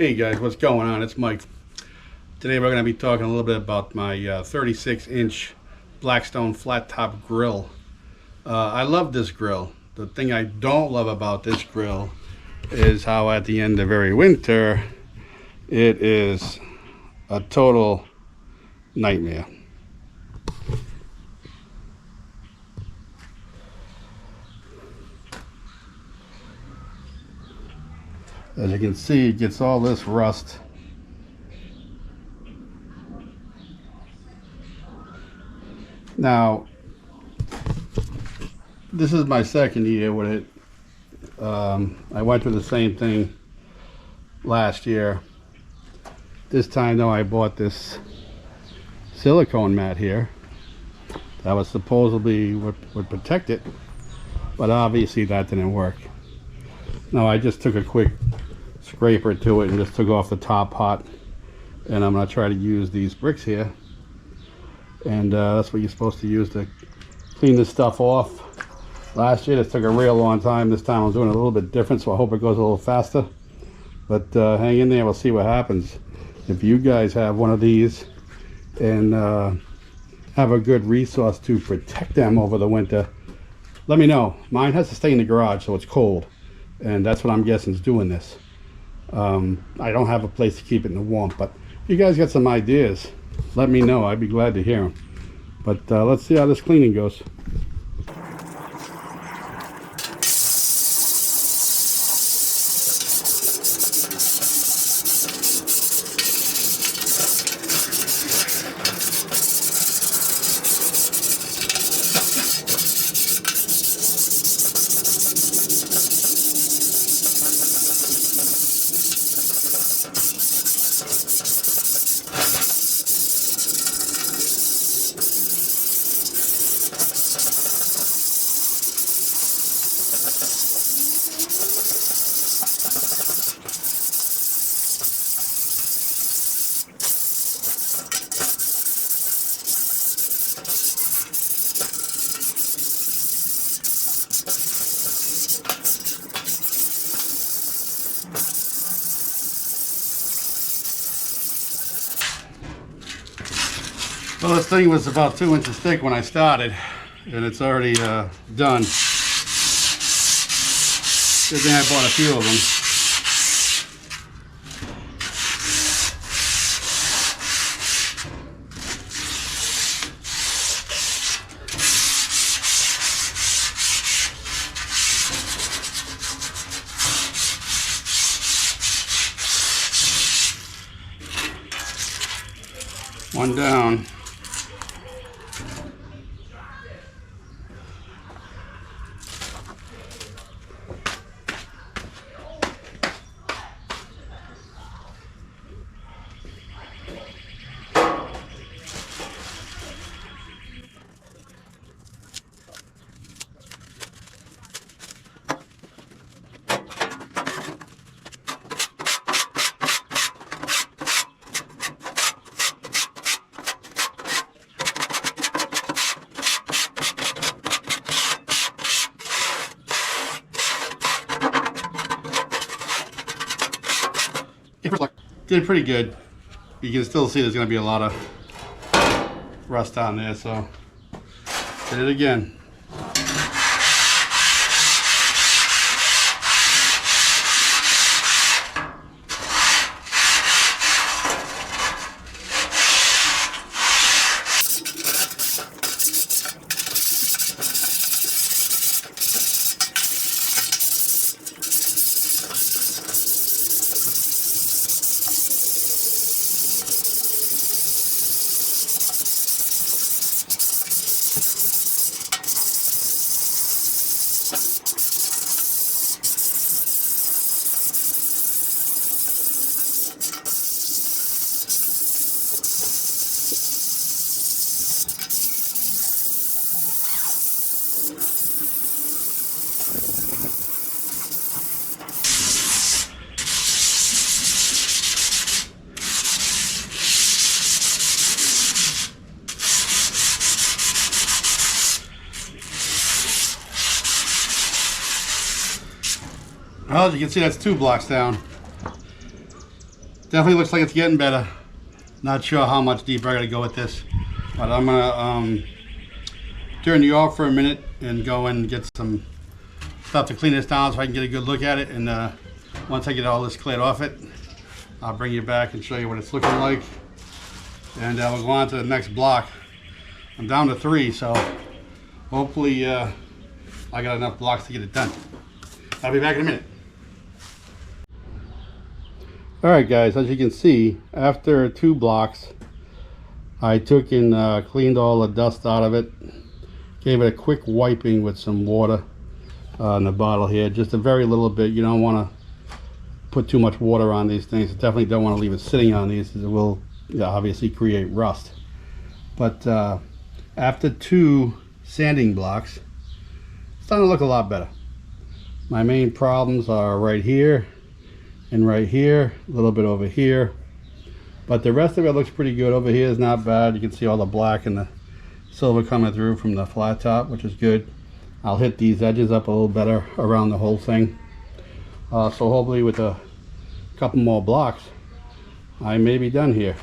Hey guys, what's going on? It's Mike. Today we're going to be talking a little bit about my 36-inch Blackstone flat top grill. I love this grill. The thing I don't love about this grill is how at the end of every winter it is a total nightmare. As you can see, it gets all this rust. Now, this is my second year with it. I went through the same thing last year. This time though, I bought this silicone mat here that was supposedly would protect it, but obviously that didn't work. Now I just took a quick scraper to it and just took off the top pot, and I'm going to try to use these bricks here, and that's what you're supposed to use to clean this stuff off. Last year this took a real long time. This time I'm doing it a little bit different, so I hope it goes a little faster, but hang in there, we'll see what happens. If you guys have one of these and have a good resource to protect them over the winter, let me know. Mine has to stay in the garage so it's cold, and that's what I'm guessing is doing this. I don't have a place to keep it in the warmth, but if you guys got some ideas, let me know. I'd be glad to hear them. But let's see how this cleaning goes. Well, this thing was about 2 inches thick when I started, and it's already done. Good thing I bought a few of them. One down. Did pretty good. You can still see there's going to be a lot of rust on there, so did it again. Well, as you can see, that's 2 blocks down. Definitely looks like it's getting better. Not sure how much deeper I gotta go with this, but I'm gonna turn you off for a minute and go and get some stuff to clean this down so I can get a good look at it. And once I get all this cleared off it, I'll bring you back and show you what it's looking like. And we'll go on to the next block. I'm down to 3, so hopefully I got enough blocks to get it done. I'll be back in a minute. Alright guys, as you can see, after 2 blocks, I took and cleaned all the dust out of it. Gave it a quick wiping with some water in the bottle here. Just a very little bit. You don't want to put too much water on these things. You definitely don't want to leave it sitting on these, as it will obviously create rust. But after 2 sanding blocks, it's starting to look a lot better. My main problems are right here and right here, a little bit over here, but the rest of it looks pretty good. Over here is not bad. You can see all the black and the silver coming through from the flat top, which is good. I'll hit these edges up a little better around the whole thing. So hopefully with a couple more blocks, I may be done here.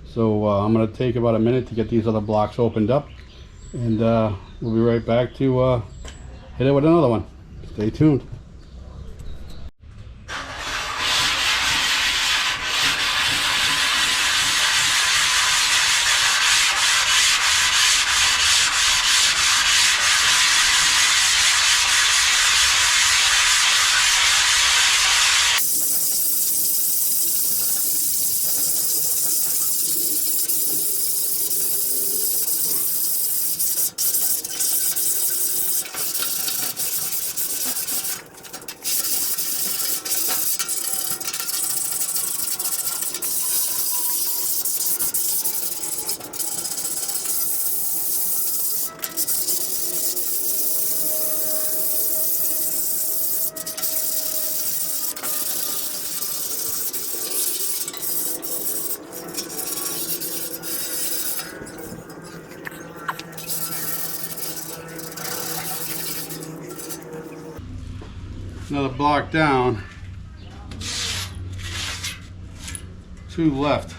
So I'm going to take about a minute to get these other blocks opened up, and we'll be right back to hit it with another one. Stay tuned. Another block down, 2 left.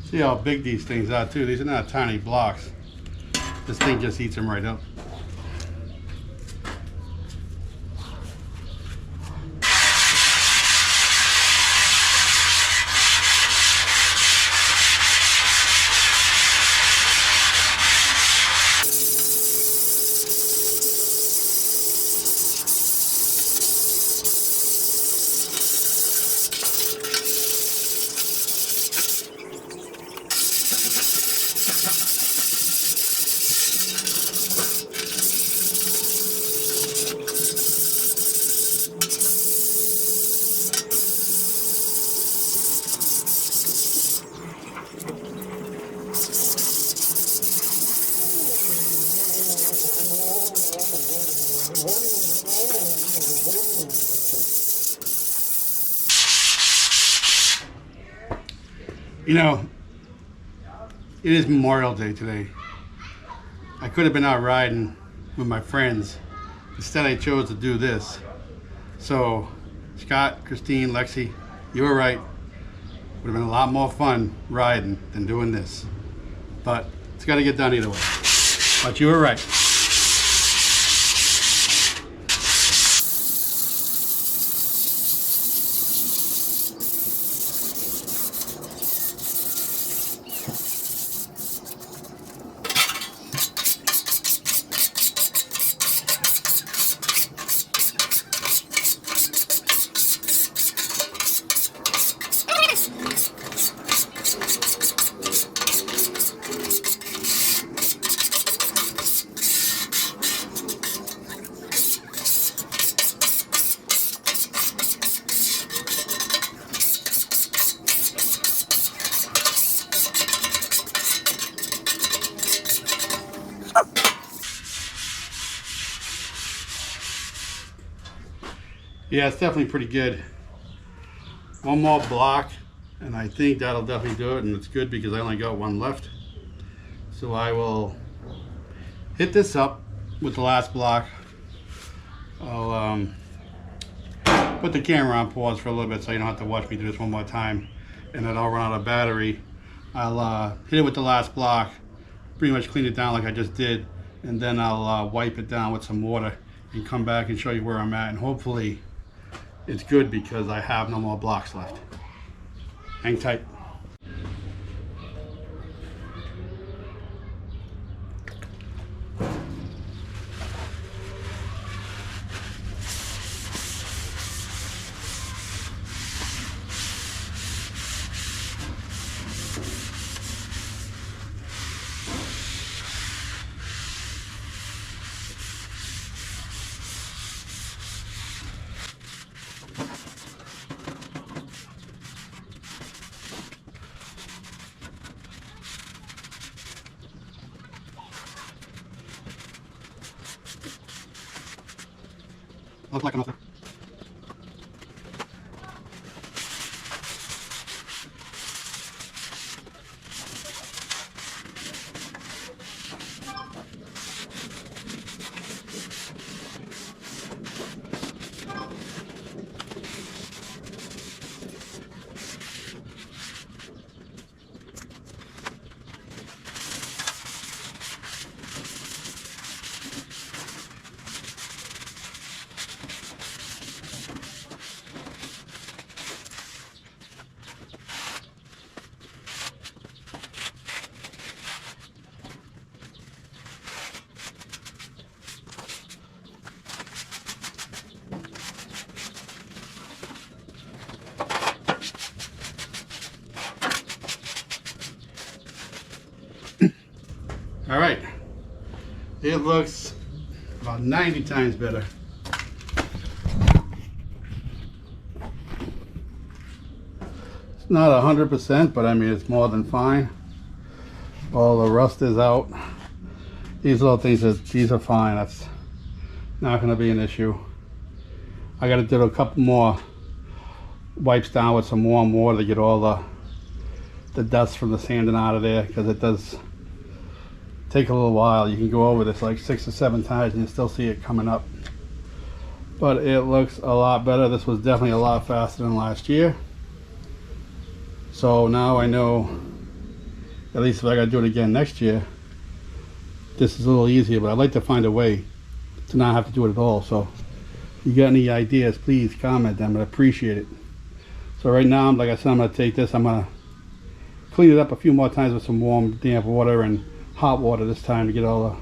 See how big these things are too. These are not tiny blocks. This thing just eats them right up. You know, it is Memorial Day today. I could have been out riding with my friends. Instead, I chose to do this. So, Scott, Christine, Lexi, you were right. Would have been a lot more fun riding than doing this. But it's got to get done either way. But you were right. Yeah, it's definitely pretty good. One more block and I think that'll definitely do it, and it's good because I only got one left. So I will hit this up with the last block. I'll put the camera on pause for a little bit so you don't have to watch me do this one more time, and then I'll run out of battery. I'll hit it with the last block, pretty much clean it down like I just did, and then I'll wipe it down with some water and come back and show you where I'm at, and hopefully it's good because I have no more blocks left. Hang tight. Looks like enough. All right, it looks about 90 times better. It's not 100%, but I mean, it's more than fine. All the rust is out. These little things, these are fine. That's not gonna be an issue. I gotta do a couple more wipes down with some warm water to get all the dust from the sanding out of there, because it does take a little while. You can go over this like 6 or 7 times and you still see it coming up, but it looks a lot better. This was definitely a lot faster than last year, so now I know at least if I gotta do it again next year, this is a little easier. But I'd like to find a way to not have to do it at all. So if you got any ideas, please comment them. I'd appreciate it. So right now, like I said, I'm gonna take this, I'm gonna clean it up a few more times with some warm damp water and hot water this time to get all the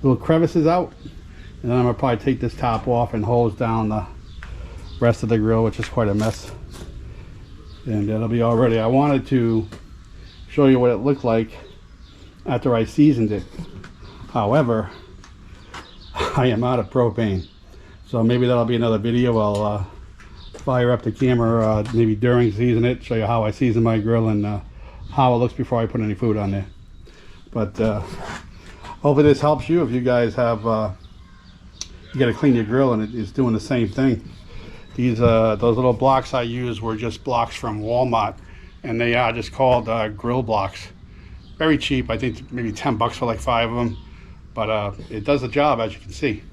little crevices out, and then I'm gonna probably take this top off and hose down the rest of the grill, which is quite a mess, and it'll be all ready. I wanted to show you what it looked like after I seasoned it. However, I am out of propane, so maybe that'll be another video. I'll fire up the camera maybe during season it, show you how I season my grill and how it looks before I put any food on there. But hopefully this helps you if you guys have you got to clean your grill and it's doing the same thing. These those little blocks I use were just blocks from Walmart, and they are just called grill blocks. Very cheap. I think maybe 10 bucks for like 5 of them, but it does the job, as you can see.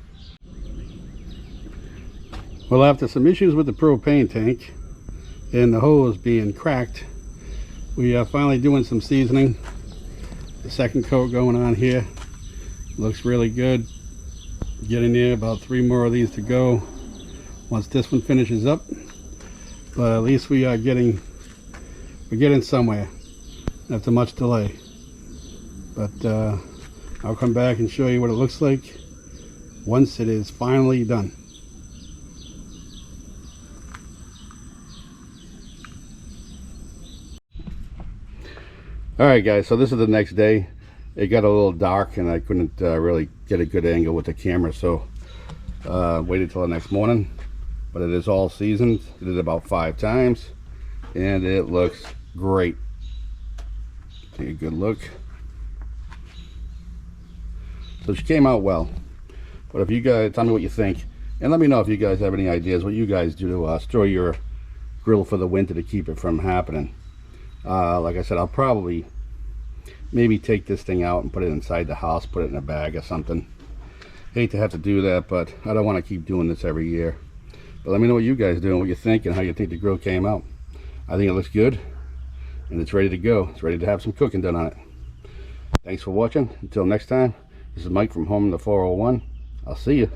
Well, after some issues with the propane tank and the hose being cracked, we are finally doing some seasoning. The second coat going on here looks really good. Getting there, about 3 more of these to go once this one finishes up, but at least we are getting somewhere after much delay. But I'll come back and show you what it looks like once it is finally done. Alright guys, so this is the next day. It got a little dark and I couldn't really get a good angle with the camera, so waited till the next morning. But it is all seasoned. Did it about 5 times and it looks great. Take a good look. So she came out well. But if you guys tell me what you think, And let me know if you guys have any ideas what you guys do to store your grill for the winter to keep it from happening. Like I said, I'll probably maybe take this thing out and put it inside the house, put it in a bag or something. Hate to have to do that, but I don't want to keep doing this every year. But let me know what you guys do and what you think and how you think the grill came out. I think it looks good and it's ready to go. It's ready to have some cooking done on it. Thanks for watching. Until next time, this is Mike from Home in the 401. I'll see you.